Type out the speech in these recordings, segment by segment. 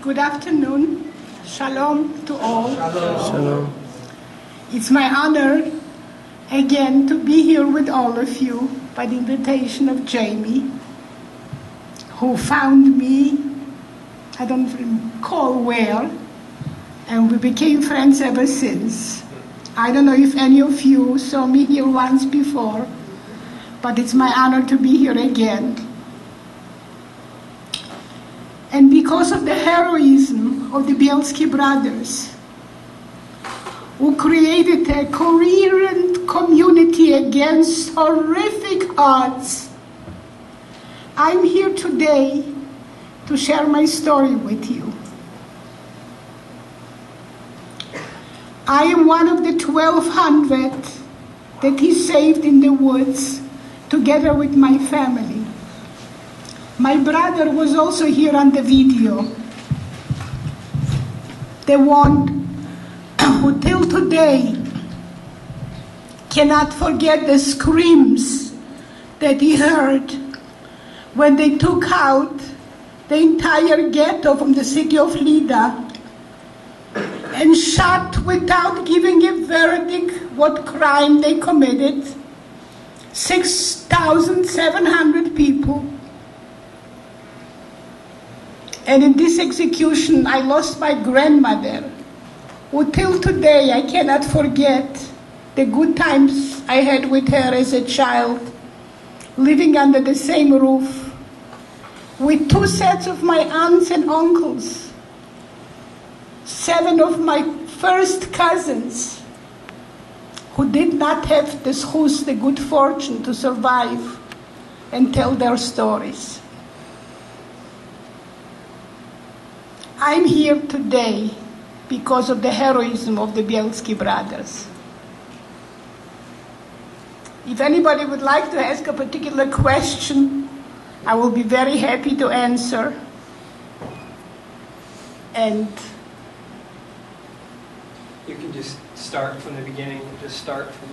Good afternoon. Shalom to all. Shalom. It's my honor again to be here with all of you by the invitation of Jamie, who found me, I don't recall where, and we became friends ever since. I don't know if any of you saw me here once before, but it's my honor to be here again. And because of the heroism of the Bielski brothers, who created a coherent community against horrific odds, I'm here today to share my story with you. I am one of the 1,200 that he saved in the woods together with my family. My brother was also here on the video. The one who till today cannot forget the screams that he heard when they took out the entire ghetto from the city of Lida and shot without giving a verdict what crime they committed. 6,700 people. And in this execution, I lost my grandmother, who till today I cannot forget the good times I had with her as a child, living under the same roof, with 2 sets of my aunts and uncles, 7 of my first cousins, who did not have the good fortune to survive and tell their stories. I'm here today because of the heroism of the Bielski brothers. If anybody would like to ask a particular question, I will be very happy to answer. And You can just start from the beginning, just start from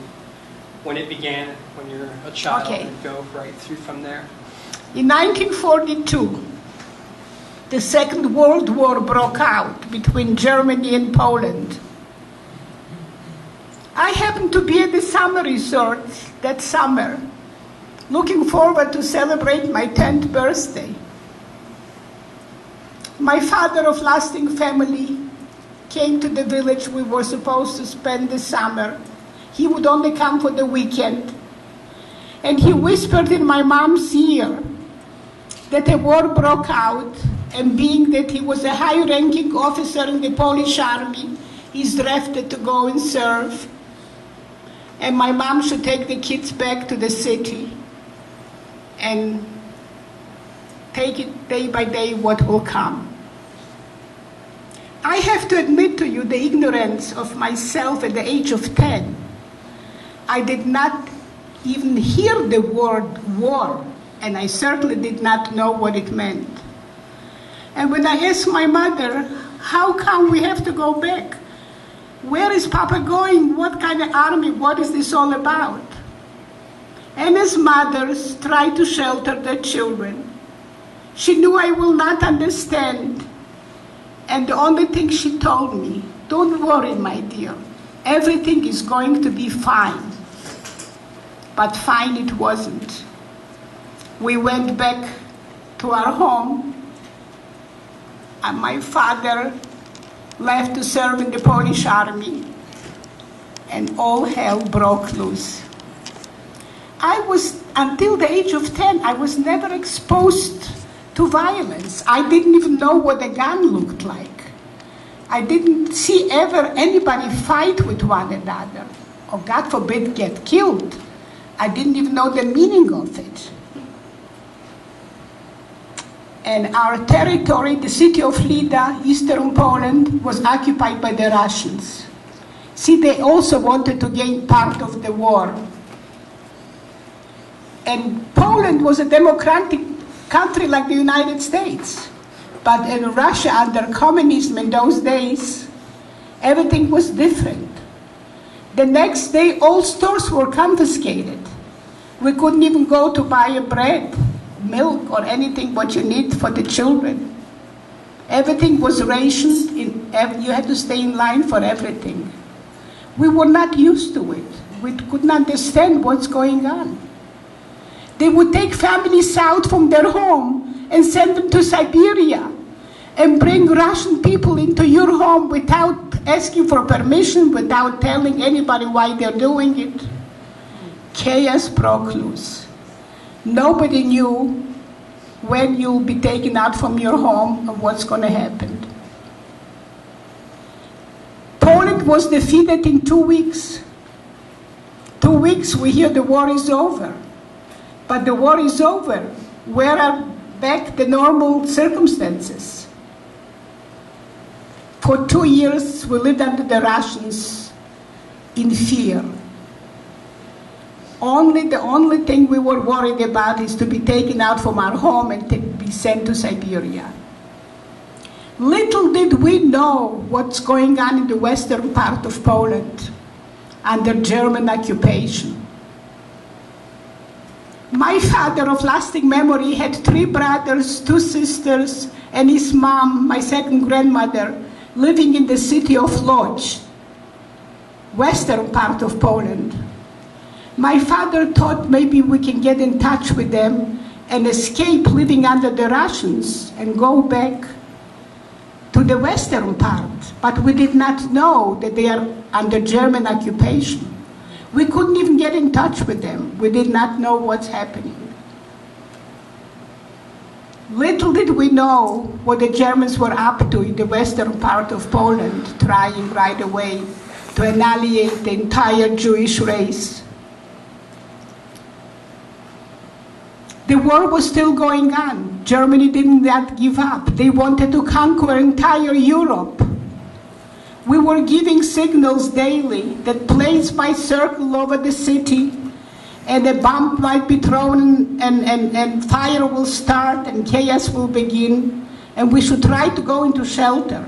when it began, when you're a child, Okay. and go right through from there. in 1942, the Second World War broke out between Germany and Poland. I happened to be at the summer resort that summer, looking forward to celebrate my 10th birthday. My father of lasting family came to the village we were supposed to spend the summer. He would only come for the weekend. And he whispered in my mom's ear that a war broke out, and being that he was a high-ranking officer in the Polish army, he's drafted to go and serve. And my mom should take the kids back to the city and take it day by day what will come. I have to admit to you the ignorance of myself at the age of 10. I did not even hear the word war, and I certainly did not know what it meant. And when I asked my mother, how come we have to go back? Where is Papa going? What kind of army? What is this all about? And as mothers try to shelter their children, she knew I will not understand. And the only thing she told me, don't worry, my dear. Everything is going to be fine. But fine it wasn't. We went back to our home, and my father left to serve in the Polish army, and all hell broke loose. Until the age of 10, I was never exposed to violence. I didn't even know what a gun looked like. I didn't see ever anybody fight with one another, or God forbid, get killed. I didn't even know the meaning of it. And our territory, the city of Lida, eastern Poland, was occupied by the Russians. See, they also wanted to gain part of the war. And Poland was a democratic country like the United States. But in Russia, under communism in those days, everything was different. The next day, all stores were confiscated. We couldn't even go to buy a bread, milk, or anything what you need for the children. Everything was rationed. You had to stay in line for everything. We were not used to it. We couldn't understand what's going on. They would take families out from their home and send them to Siberia and bring Russian people into your home without asking for permission, without telling anybody why they're doing it. Chaos broke loose. Nobody knew when you'll be taken out from your home or what's going to happen. Poland was defeated in 2 weeks. 2 weeks we hear the war is over. But the war is over. Where are back the normal circumstances? For 2 years we lived under the Russians in fear. The only thing we were worried about is to be taken out from our home and be sent to Siberia. Little did we know what's going on in the western part of Poland under German occupation. My father of lasting memory had 3 brothers, 2 sisters, and his mom, my second grandmother, living in the city of Lodz, western part of Poland. My father thought maybe we can get in touch with them and escape living under the Russians and go back to the western part. But we did not know that they are under German occupation. We couldn't even get in touch with them. We did not know what's happening. Little did we know what the Germans were up to in the western part of Poland, trying right away to annihilate the entire Jewish race. The war was still going on. Germany did not give up. They wanted to conquer entire Europe. We were giving signals daily that planes might circle over the city and a bomb might be thrown and fire will start and chaos will begin and we should try to go into shelter.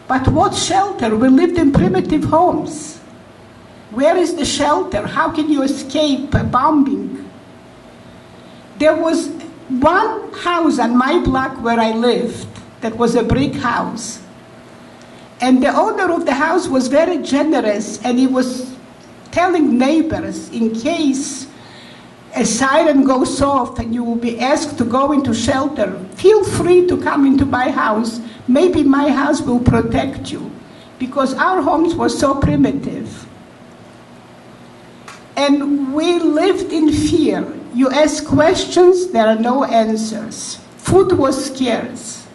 But what shelter? We lived in primitive homes. Where is the shelter? How can you escape a bombing? There was one house on my block where I lived that was a brick house. And the owner of the house was very generous, and he was telling neighbors, in case a siren goes off and you will be asked to go into shelter, feel free to come into my house. Maybe my house will protect you. Because our homes were so primitive. And we lived in fear. You ask questions, there are no answers. Food was scarce.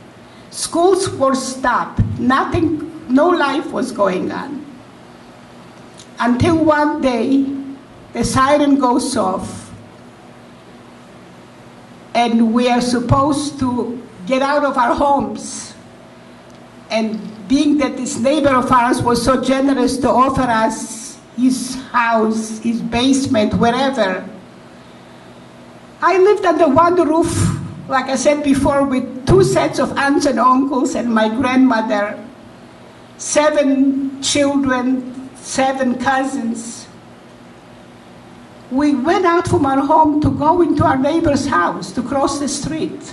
Schools were stopped. No life was going on. Until one day, the siren goes off, and we are supposed to get out of our homes. And being that this neighbor of ours was so generous to offer us his house, his basement, wherever, I lived under one roof, like I said before, with 2 sets of aunts and uncles and my grandmother, 7 children, 7 cousins. We went out from our home to go into our neighbor's house, to cross the street.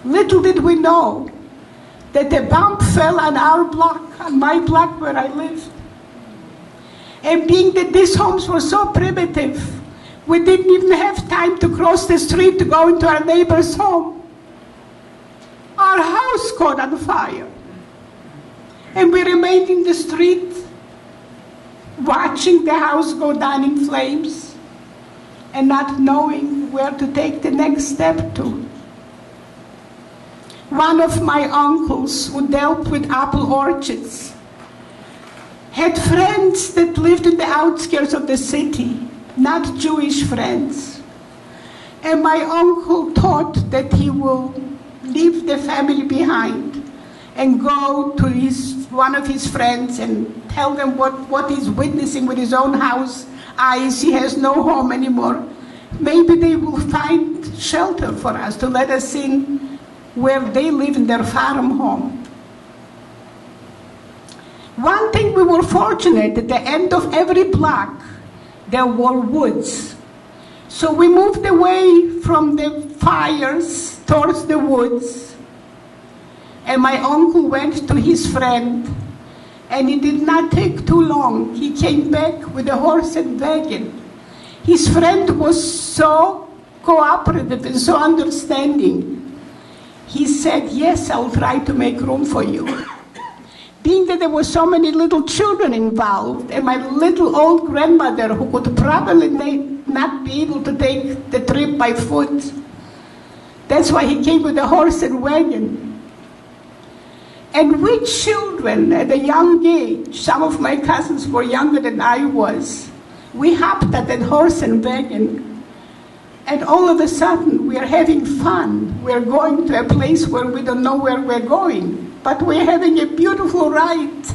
Little did we know that the bomb fell on our block, on my block where I live. And being that these homes were so primitive, we didn't even have time to cross the street to go into our neighbor's home. Our house caught on fire. And we remained in the street, watching the house go down in flames, and not knowing where to take the next step to. One of my uncles who dealt with apple orchards had friends that lived in the outskirts of the city, not Jewish friends. And my uncle thought that he will leave the family behind and go to one of his friends and tell them what he's witnessing with his own eyes. He has no home anymore. Maybe they will find shelter for us, to let us in where they live in their farm home. One thing we were fortunate, at the end of every block, there were woods. So we moved away from the fires towards the woods. And my uncle went to his friend, and it did not take too long. He came back with a horse and wagon. His friend was so cooperative and so understanding. He said, yes, I'll try to make room for you. Being that there were so many little children involved, and my little old grandmother who could probably not be able to take the trip by foot, that's why he came with a horse and wagon. And we children at a young age, some of my cousins were younger than I was, we hopped at that horse and wagon, and all of a sudden we are having fun. We're going to a place where we don't know where we're going, but we're having a beautiful ride.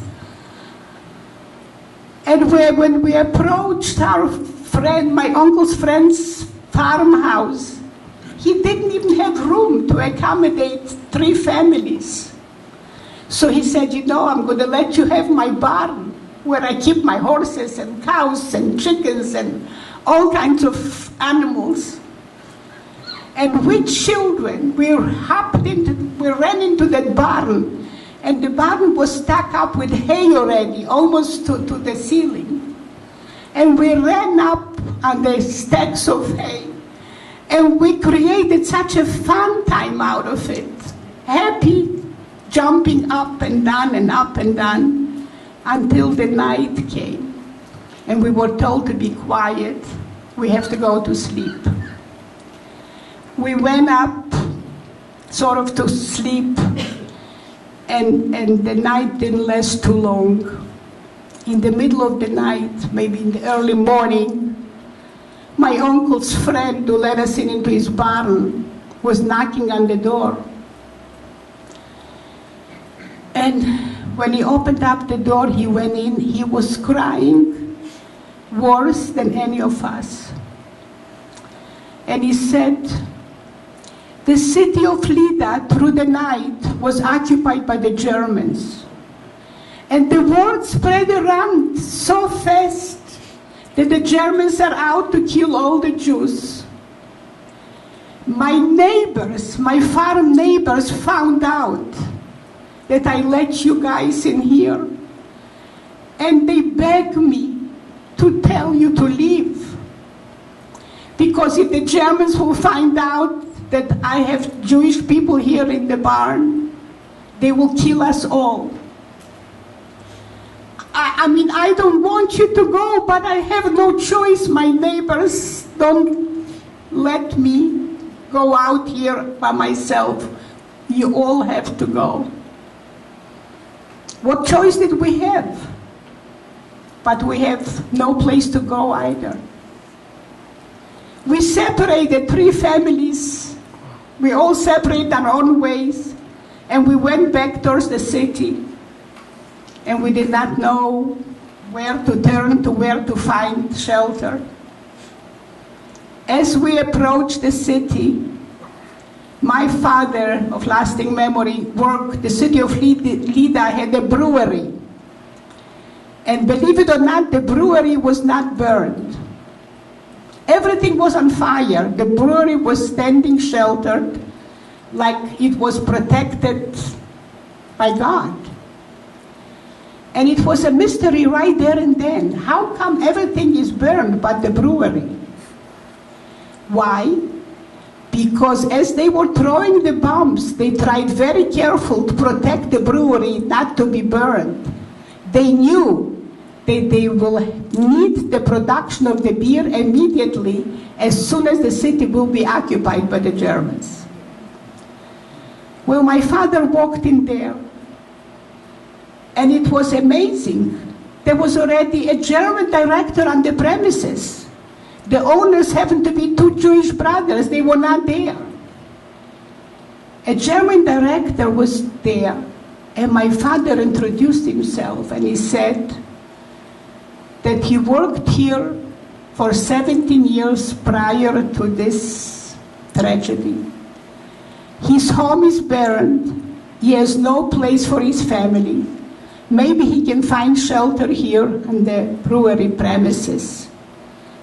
And when we approached our friend, my uncle's friend's farmhouse, he didn't even have room to accommodate 3 families. So he said, you know, I'm going to let you have my barn where I keep my horses and cows and chickens and all kinds of animals. And we children, we ran into that barn, and the barn was stuck up with hay already, almost to the ceiling. And we ran up on the stacks of hay, and we created such a fun time out of it. Happy, jumping up and down, until the night came. And we were told to be quiet. We have to go to sleep. We went up sort of to sleep, and the night didn't last too long. In the middle of the night, maybe in the early morning, my uncle's friend who let us into his barn was knocking on the door. And when he opened up the door, he went in, he was crying worse than any of us. And he said, the city of Lida through the night was occupied by the Germans. And the word spread around so fast that the Germans are out to kill all the Jews. My neighbors, my farm neighbors, found out that I let you guys in here, and they begged me to tell you to leave. Because if the Germans will find out that I have Jewish people here in the barn, they will kill us all. I mean, I don't want you to go, but I have no choice. My neighbors don't let me go out here by myself. You all have to go. What choice did we have? But we have no place to go either. We separated 3 families. We all separated our own ways, and we went back towards the city. And we did not know where to turn to, where to find shelter. As we approached the city, my father, of lasting memory, worked. The city of Lida had a brewery. And believe it or not, the brewery was not burned. Everything was on fire. The brewery was standing sheltered, like it was protected by God. And it was a mystery right there and then. How come everything is burned but the brewery? Why? Because as they were throwing the bombs, they tried very careful to protect the brewery not to be burned. They knew that they will need the production of the beer immediately as soon as the city will be occupied by the Germans. Well, my father walked in there, and it was amazing. There was already a German director on the premises. The owners happened to be 2 Jewish brothers. They were not there. A German director was there, and my father introduced himself, and he said that he worked here for 17 years prior to this tragedy. His home is burned. He has no place for his family. Maybe he can find shelter here on the brewery premises.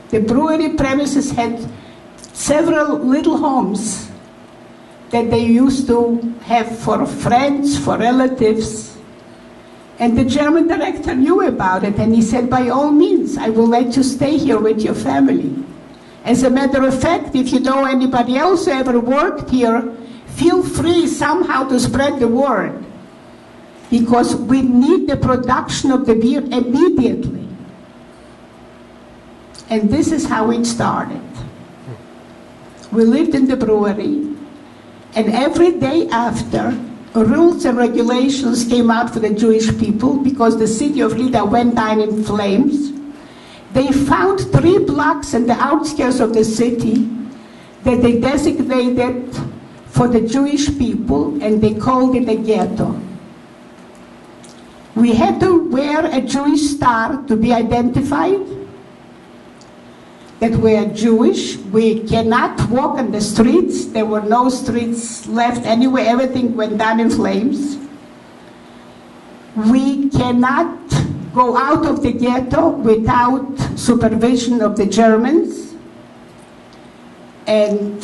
The brewery premises had several little homes, that they used to have for friends, for relatives. And the German director knew about it, and he said, by all means, I will let you stay here with your family. As a matter of fact, if you know anybody else who ever worked here, feel free somehow to spread the word, because we need the production of the beer immediately. And this is how it started. We lived in the brewery, and every day after, rules and regulations came out for the Jewish people because the city of Lida went down in flames. They found 3 blocks in the outskirts of the city that they designated for the Jewish people, and they called it a ghetto. We had to wear a Jewish star to be identified, that we are Jewish. We cannot walk on the streets. There were no streets left anywhere. Everything went down in flames. We cannot go out of the ghetto without supervision of the Germans. And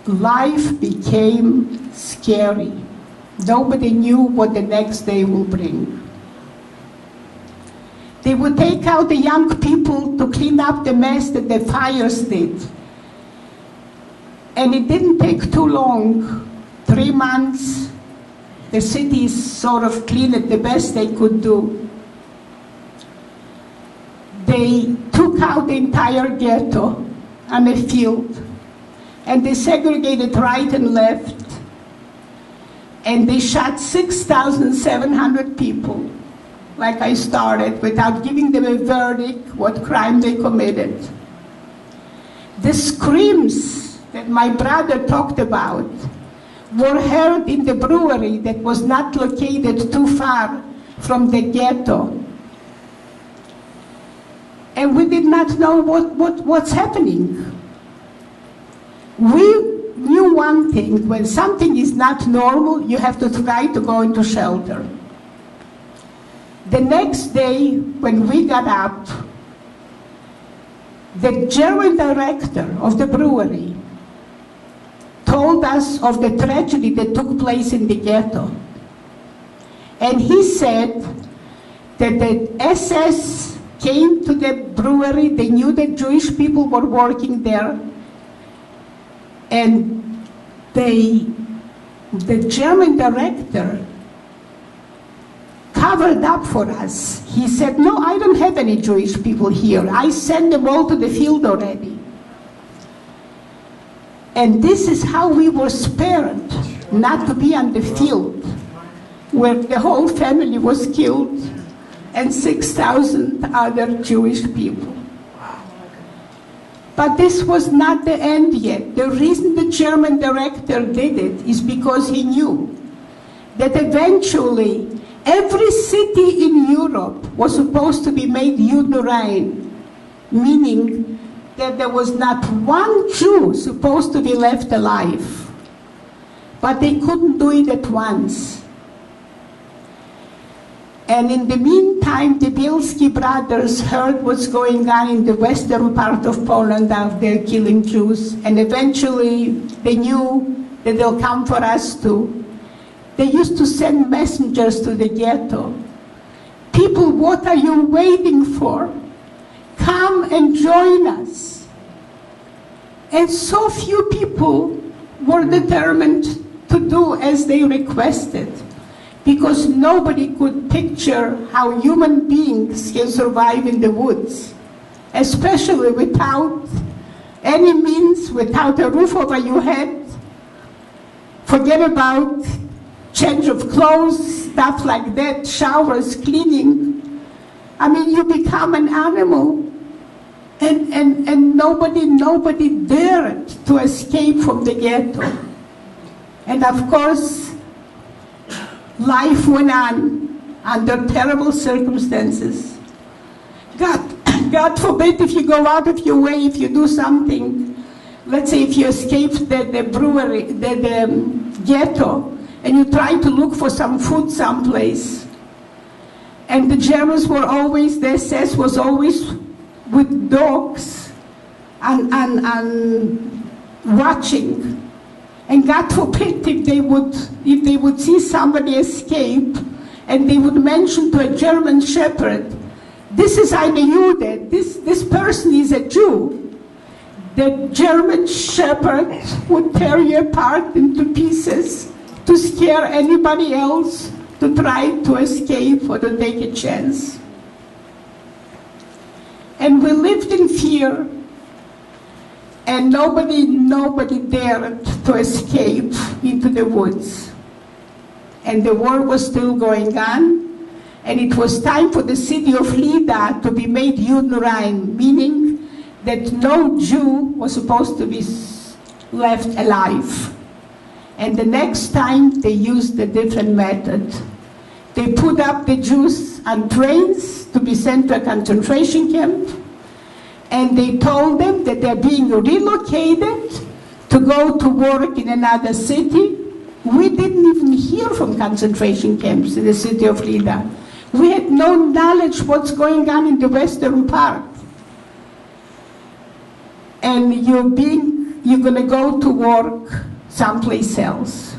life became scary. Nobody knew what the next day will bring. They would take out the young people to clean up the mess that the fires did. And it didn't take too long, 3 months, the cities sort of cleaned it the best they could do. They took out the entire ghetto on a field, and they segregated right and left, and they shot 6,700 people, like I started, without giving them a verdict what crime they committed. The screams that my brother talked about were heard in the brewery that was not located too far from the ghetto. And we did not know what's happening. We knew one thing: when something is not normal, you have to try to go into shelter. The next day, when we got up, the German director of the brewery told us of the tragedy that took place in the ghetto. And he said that the SS came to the brewery, they knew that Jewish people were working there, and the German director covered up for us. He said, no, I don't have any Jewish people here. I sent them all to the field already. And this is how we were spared not to be on the field, where the whole family was killed and 6,000 other Jewish people. But this was not the end yet. The reason the German director did it is because he knew that eventually every city in Europe was supposed to be made Judenrein, meaning that there was not one Jew supposed to be left alive. But they couldn't do it at once. And in the meantime, the Bielski brothers heard what's going on in the western part of Poland, how they're killing Jews, and eventually they knew that they'll come for us too. They used to send messengers to the ghetto. People, what are you waiting for? Come and join us. And so few people were determined to do as they requested, because nobody could picture how human beings can survive in the woods, especially without any means, without a roof over your head. Forget about change of clothes, stuff like that, showers, cleaning. I mean, you become an animal, and nobody dared to escape from the ghetto. And of course, life went on under terrible circumstances. God forbid if you go out of your way, if you do something, let's say if you escape the brewery, the ghetto, and you try to look for some food someplace. And the Germans were always, the SS was always with dogs and watching. And God forbid if they would see somebody escape, and they would mention to a German shepherd, this is eine Jude, this person is a Jew, the German shepherd would tear you apart into pieces to scare anybody else to try to escape or to take a chance. And we lived in fear, and nobody dared to escape into the woods. And the war was still going on, and it was time for the city of Lida to be made Judenrein, meaning that no Jew was supposed to be left alive. And the next time they used a different method. They put up the Jews on trains to be sent to a concentration camp, and they told them that they're being relocated to go to work in another city. We didn't even hear from concentration camps in the city of Lida. We had no knowledge what's going on in the western part. And you're going to go to work someplace else.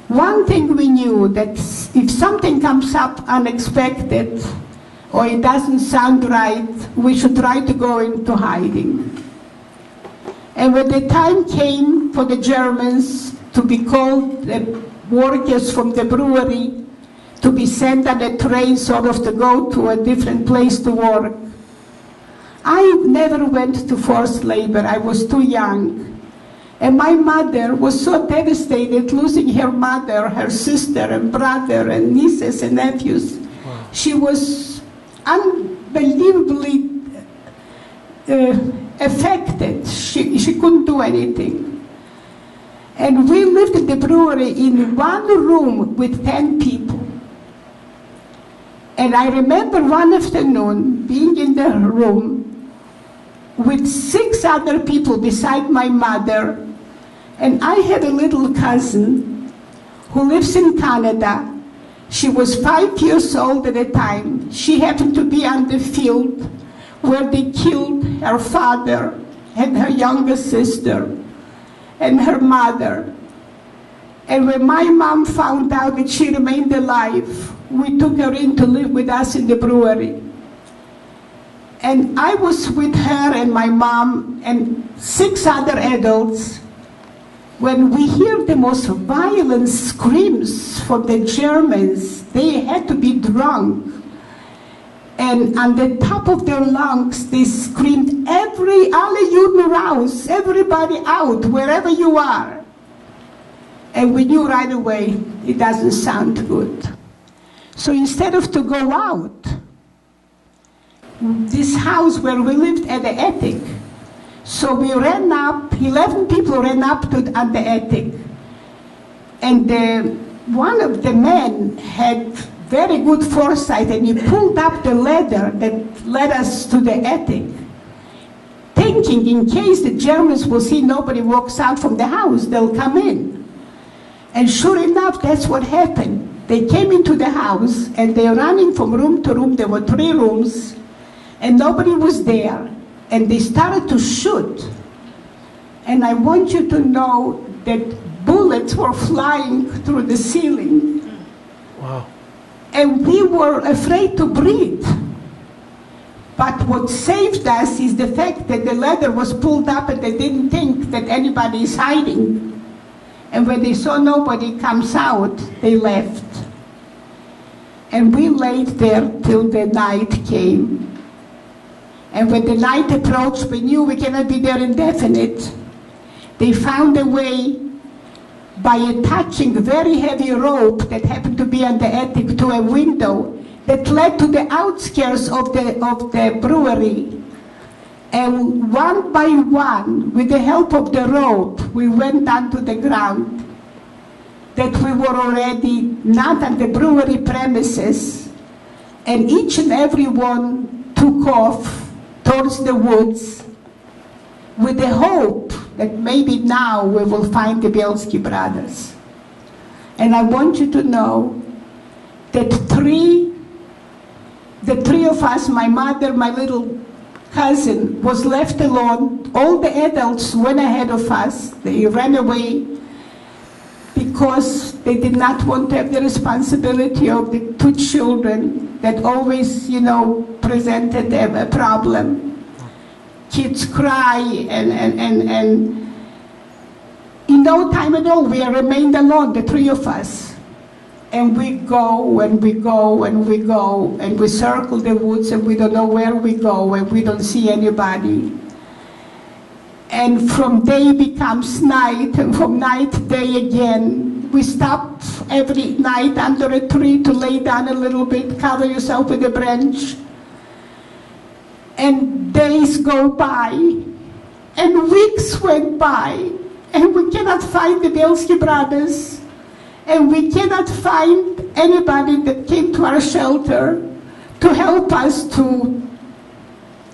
One thing we knew, that if something comes up unexpected or it doesn't sound right, we should try to go into hiding. And when the time came for the Germans to be called the workers from the brewery to be sent on a train sort of to go to a different place to work, I never went to forced labor. I was too young. And my mother was so devastated, losing her mother, her sister and brother and nieces and nephews. Wow. She was unbelievably affected. She couldn't do anything. And we lived in the brewery in one room with 10 people. And I remember one afternoon being in the room with 6 other people beside my mother, and I had a little cousin who lives in Canada. She was 5 years old at the time. She happened to be on the field where they killed her father and her younger sister and her mother. And when my mom found out that she remained alive, we took her in to live with us in the brewery. And I was with her and my mom and 6 other adults when we hear the most violent screams from the Germans. They had to be drunk. And on the top of their lungs, they screamed, alle Juden raus, everybody out, wherever you are. And we knew right away, it doesn't sound good. So instead of to go out, this house where we lived at the attic, so we ran up, 11 people ran up on the attic. And one of the men had very good foresight, and he pulled up the ladder that led us to the attic, thinking in case the Germans will see nobody walks out from the house, they'll come in. And sure enough, that's what happened. They came into the house, and they're running from room to room. There were 3 rooms, and nobody was there. And they started to shoot. And I want you to know that bullets were flying through the ceiling. Wow. And we were afraid to breathe. But what saved us is the fact that the ladder was pulled up and they didn't think that anybody is hiding. And when they saw nobody comes out, they left. And we laid there till the night came. And when the night approached, we knew we cannot be there indefinite. They found a way by attaching a very heavy rope that happened to be on the attic to a window that led to the outskirts of the brewery. And one by one, with the help of the rope, we went down to the ground, that we were already not on the brewery premises, and each and every one took off towards the woods with the hope that maybe now we will find the Bielski brothers. And I want you to know that the three of us, my mother, my little cousin was left alone. All the adults went ahead of us. They ran away because they did not want to have the responsibility of the two children that always, presented a problem. Kids cry and in no time at all, we remained alone, the three of us. And we go, and we go, and we go, and we circle the woods, and we don't know where we go, and we don't see anybody. And from day becomes night, and from night, day again. We stop every night under a tree to lay down a little bit, cover yourself with a branch. And days go by, and weeks went by, and we cannot find the Bielski brothers, and we cannot find anybody that came to our shelter to help us to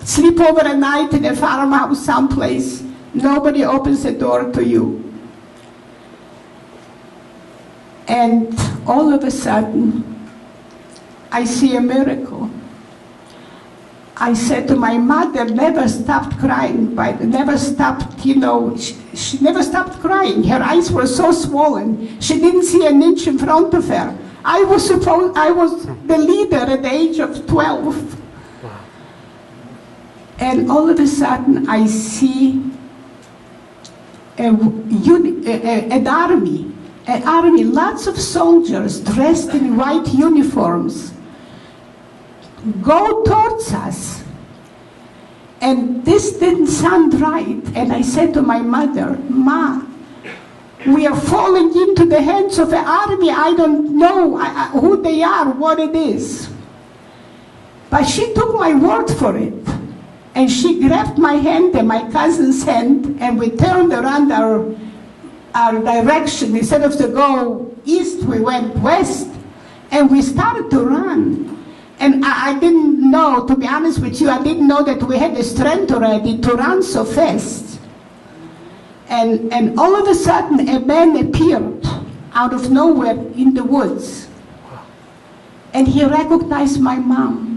sleep over a night in a farmhouse someplace. Nobody opens the door to you. And all of a sudden, I see a miracle. I said to my mother, never stopped crying, never stopped, she never stopped crying. Her eyes were so swollen, she didn't see an inch in front of her. I was the leader at the age of 12. And all of a sudden, I see an army, lots of soldiers dressed in white uniforms, go towards us. And this didn't sound right. And I said to my mother, Ma, we are falling into the hands of an army. I don't know who they are, what it is. But she took my word for it. And she grabbed my hand and my cousin's hand, and we turned around our direction. Instead of to go east, we went west. And we started to run. And I didn't know, to be honest with you, I didn't know that we had the strength already to run so fast. And all of a sudden, a man appeared out of nowhere in the woods. And he recognized my mom.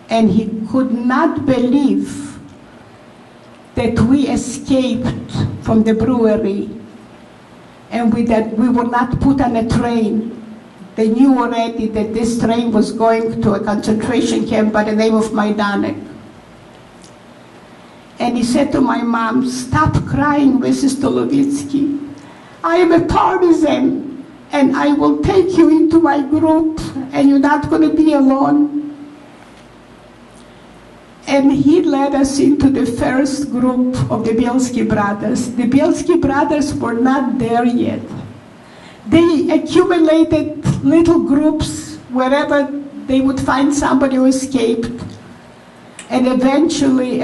And he could not believe that we escaped from the brewery and that we were not put on a train. They knew already that this train was going to a concentration camp by the name of Majdanek. And he said to my mom, stop crying, Mrs. Tolovitsky. I am a partisan, and I will take you into my group, and you're not going to be alone. And he led us into the first group of the Bielski brothers. The Bielski brothers were not there yet. They accumulated little groups wherever they would find somebody who escaped. And eventually,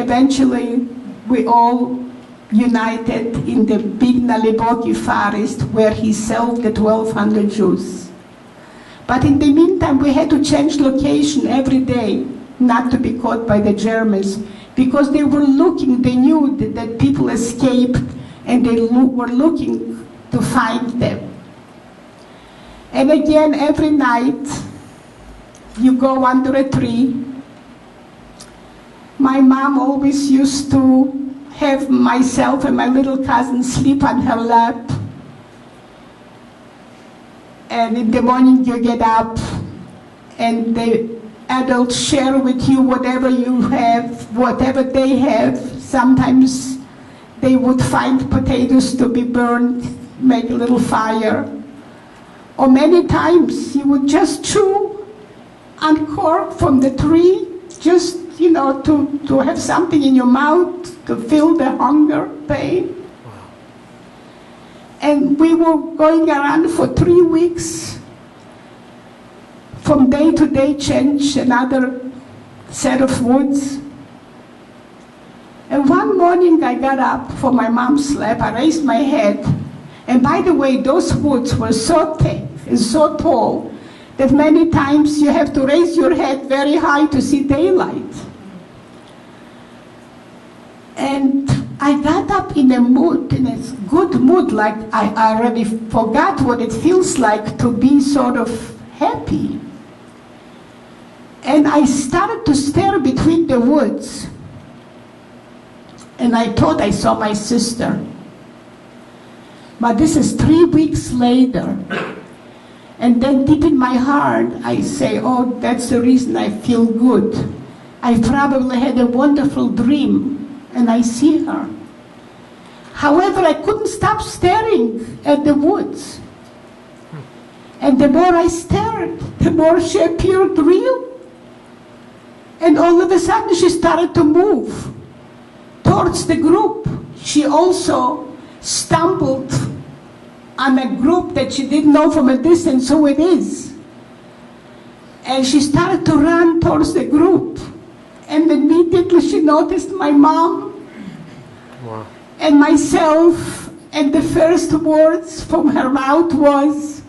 we all united in the big Naliboki forest where he served the 1,200 Jews. But in the meantime, we had to change location every day, not to be caught by the Germans, because they were looking, they knew that people escaped, and they were looking to find them. And again, every night, you go under a tree. My mom always used to have myself and my little cousin sleep on her lap. And in the morning you get up, and the adults share with you whatever you have, whatever they have. Sometimes they would find potatoes to be burned, make a little fire. Or many times you would just chew on cork from the tree, just, to have something in your mouth to fill the hunger, pain. And we were going around for 3 weeks. From day to day, change another set of woods. And one morning I got up for my mom's lap, I raised my head. And by the way, those woods were so thick and so tall that many times you have to raise your head very high to see daylight. And I got up in a mood, in a good mood, like I already forgot what it feels like to be sort of happy. And I started to stare between the woods. and I thought I saw my sister. But this is 3 weeks later. And then deep in my heart, I say, oh, that's the reason I feel good. I probably had a wonderful dream, and I see her. However, I couldn't stop staring at the woods. And the more I stared, the more she appeared real. And all of a sudden, she started to move towards the group. She also stumbled on a group that she didn't know from a distance who it is. And she started to run towards the group. And immediately she noticed my mom. Wow. And myself, and the first words from her mouth was,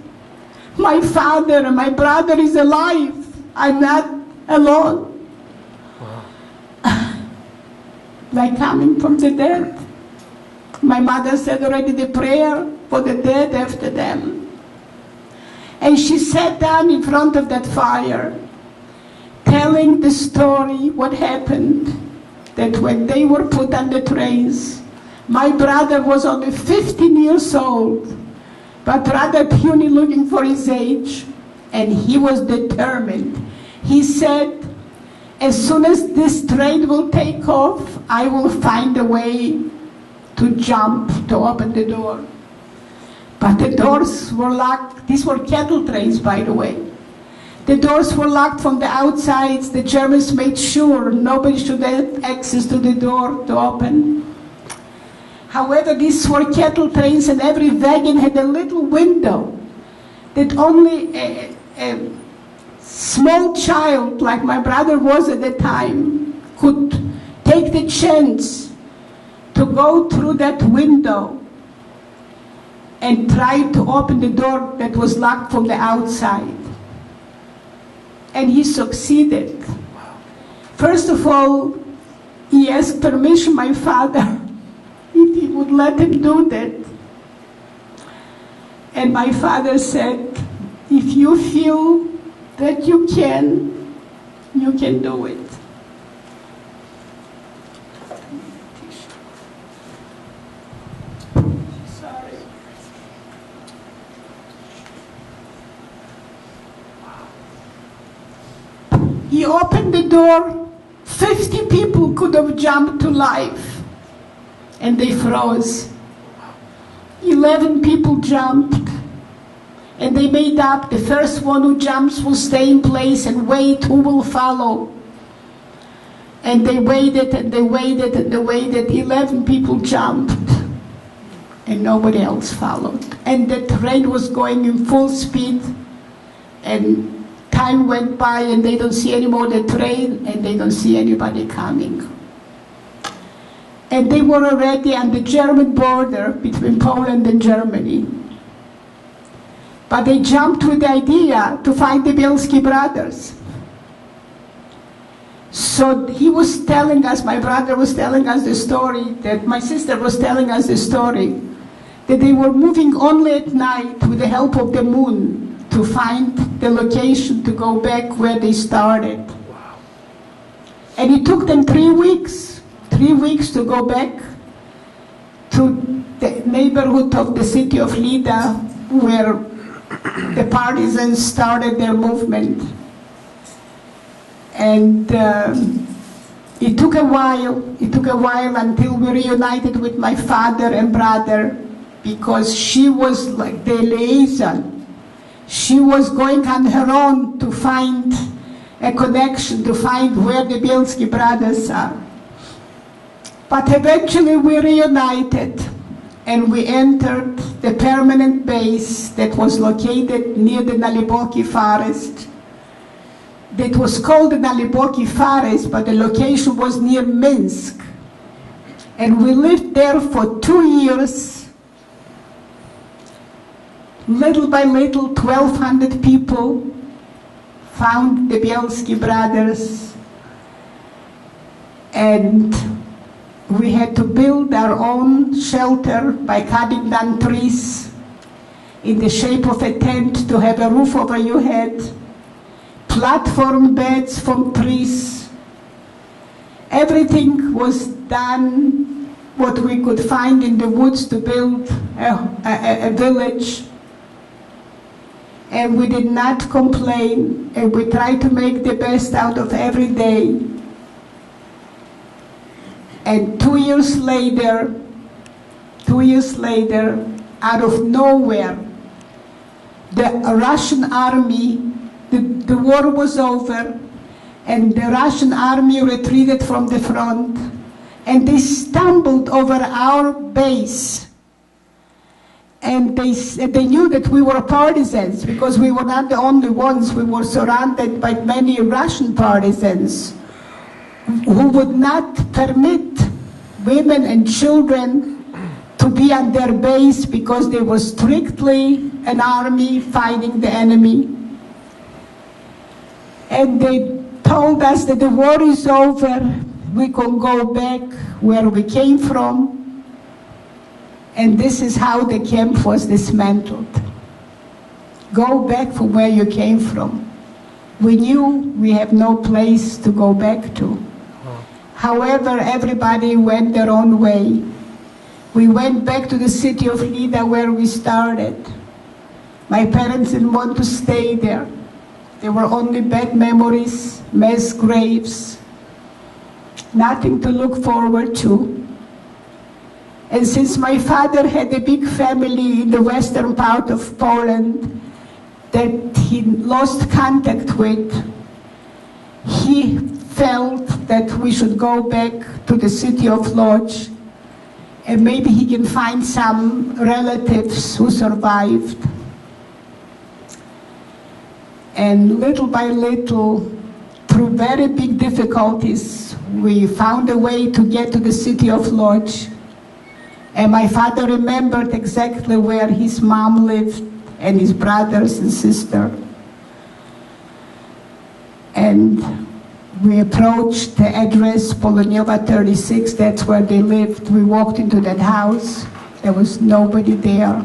my father and my brother is alive. I'm not alone. Wow. Like coming from the dead. My mother said already the prayer for the dead after them. And she sat down in front of that fire, telling the story, what happened, that when they were put on the trains, my brother was only 15 years old, but rather puny looking for his age, and he was determined. He said, as soon as this train will take off, I will find a way to jump, to open the door. But the doors were locked. These were cattle trains, by the way. The doors were locked from the outsides. The Germans made sure nobody should have access to the door to open. However, these were cattle trains, and every wagon had a little window that only a small child, like my brother was at the time, could take the chance to go through that window and try to open the door that was locked from the outside. And he succeeded. First of all, he asked permission, my father, if he would let him do that. And my father said, if you feel that you can do it. Sorry. He opened the door. 50 people could have jumped to life, and they froze. 11 people jumped, and they made up. The first one who jumps will stay in place and wait who will follow. And they waited, and they waited, and they waited. 11 people jumped, and nobody else followed. And the train was going in full speed, and time went by, and they don't see anymore the train, and they don't see anybody coming. And they were already on the German border between Poland and Germany. But they jumped with the idea to find the Bielski brothers. So he was telling us, my brother was telling us the story, that my sister was telling us the story, that they were moving only at night with the help of the moon to find the location to go back where they started. Wow. And it took them 3 weeks to go back to the neighborhood of the city of Lida, where the partisans started their movement. And it took a while until we reunited with my father and brother, because she was like the liaison. She was going on her own to find a connection, to find where the Bielski brothers are. But eventually we reunited, and we entered the permanent base that was located near the Naliboki forest. That was called the Naliboki forest, but the location was near Minsk. And we lived there for 2 years. Little by little, 1,200 people found the Bielski brothers, and we had to build our own shelter by cutting down trees in the shape of a tent to have a roof over your head, platform beds from trees. Everything was done what we could find in the woods to build a village. And we did not complain, and we tried to make the best out of every day. And 2 years later, out of nowhere, the Russian army, the war was over, and the Russian army retreated from the front, and they stumbled over our base. And they knew that we were partisans, because we were not the only ones. We were surrounded by many Russian partisans who would not permit women and children to be on their base, because they were strictly an army fighting the enemy. And they told us that the war is over, we can go back where we came from. And this is how the camp was dismantled. Go back from where you came from. We knew we have no place to go back to. However, everybody went their own way. We went back to the city of Lida where we started. My parents didn't want to stay there. There were only bad memories, mass graves, nothing to look forward to. And since my father had a big family in the western part of Poland that he lost contact with, he felt that we should go back to the city of Lodz, and maybe he can find some relatives who survived. And little by little, through very big difficulties, we found a way to get to the city of Lodz. And my father remembered exactly where his mom lived and his brothers and sister. And we approached the address, Poloniowa 36, that's where they lived. We walked into that house. There was nobody there.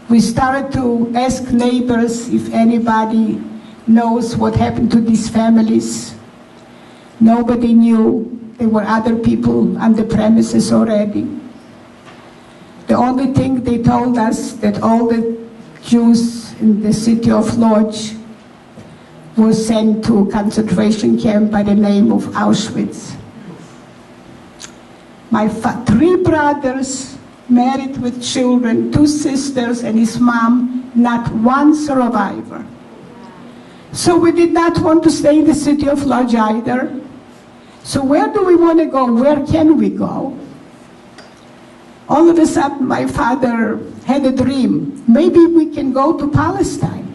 We started to ask neighbors if anybody knows what happened to these families. Nobody knew. There were other people on the premises already. The only thing they told us that all the Jews in the city of Lodz were sent to a concentration camp by the name of Auschwitz. My 3 brothers, married with children, 2 sisters and his mom, not one survivor. So we did not want to stay in the city of Lodz either. So where do we want to go? Where can we go? All of a sudden, my father had a dream. Maybe we can go to Palestine.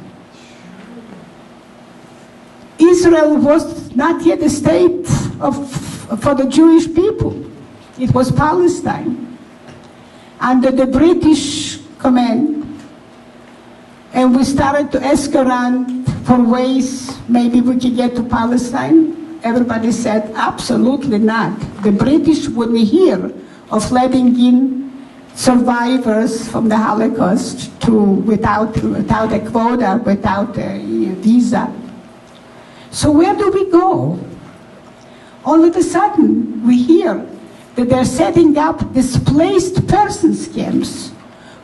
Israel was not yet a state for the Jewish people. It was Palestine, under the British command. And we started to ask around for ways maybe we could get to Palestine. Everybody said, absolutely not. The British wouldn't hear of letting in survivors from the Holocaust without a quota, without a visa. So where do we go? All of a sudden, we hear that they're setting up displaced persons camps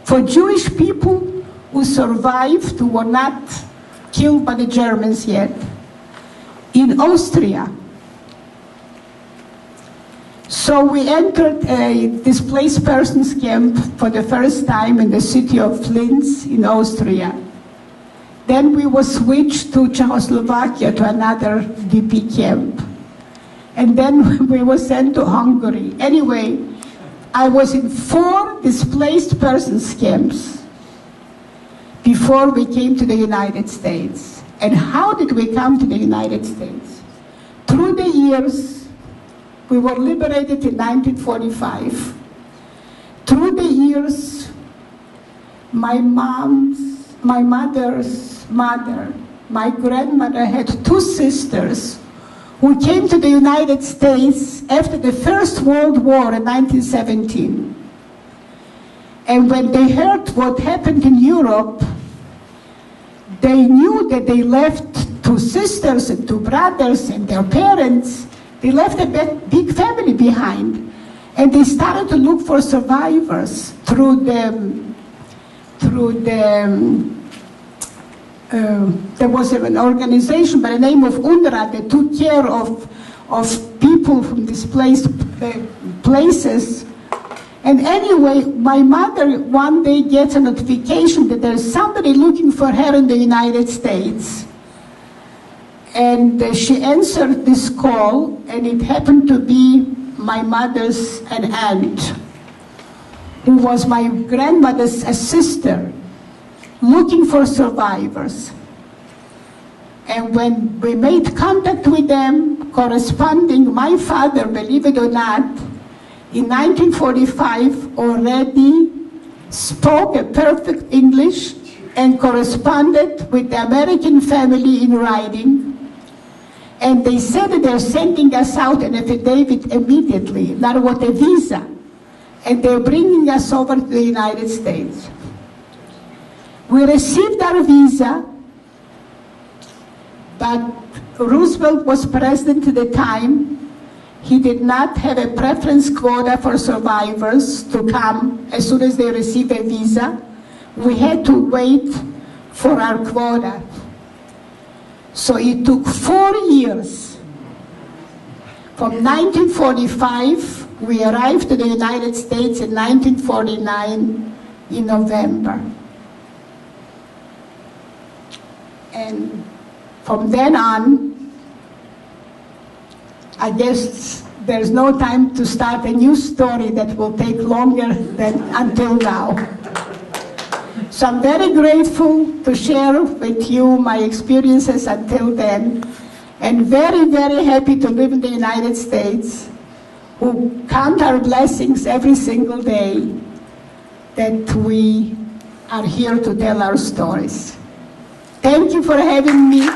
for Jewish people who survived, who were not killed by the Germans yet, in Austria. So we entered a displaced persons camp for the first time in the city of Linz in Austria. Then we were switched to Czechoslovakia, to another DP camp. And then we were sent to Hungary. Anyway, I was in 4 displaced persons camps before we came to the United States. And how did we come to the United States? Through the years, we were liberated in 1945. Through the years, my mother's mother, my grandmother had 2 sisters who came to the United States after the First World War in 1917. And when they heard what happened in Europe, they knew that they left 2 sisters and 2 brothers and their parents. They left a big family behind. And they started to look for survivors through there was an organization by the name of UNRWA that took care of people from displaced places. And anyway, my mother one day gets a notification that there's somebody looking for her in the United States. And she answered this call, and it happened to be my mother's an aunt, who was my grandmother's sister, looking for survivors. And when we made contact with them, corresponding, my father, believe it or not, in 1945 already spoke a perfect English and corresponded with the American family in writing. And they said that they're sending us out an affidavit immediately, not what a visa. And they're bringing us over to the United States. We received our visa, but Roosevelt was president at the time. He did not have a preference quota for survivors to come as soon as they receive a visa. We had to wait for our quota. So it took 4 years. From 1945, we arrived to the United States in 1949 in November. And from then on, I guess there's no time to start a new story that will take longer than until now. So I'm very grateful to share with you my experiences until then, and very, very happy to live in the United States, who count our blessings every single day that we are here to tell our stories. Thank you for having me.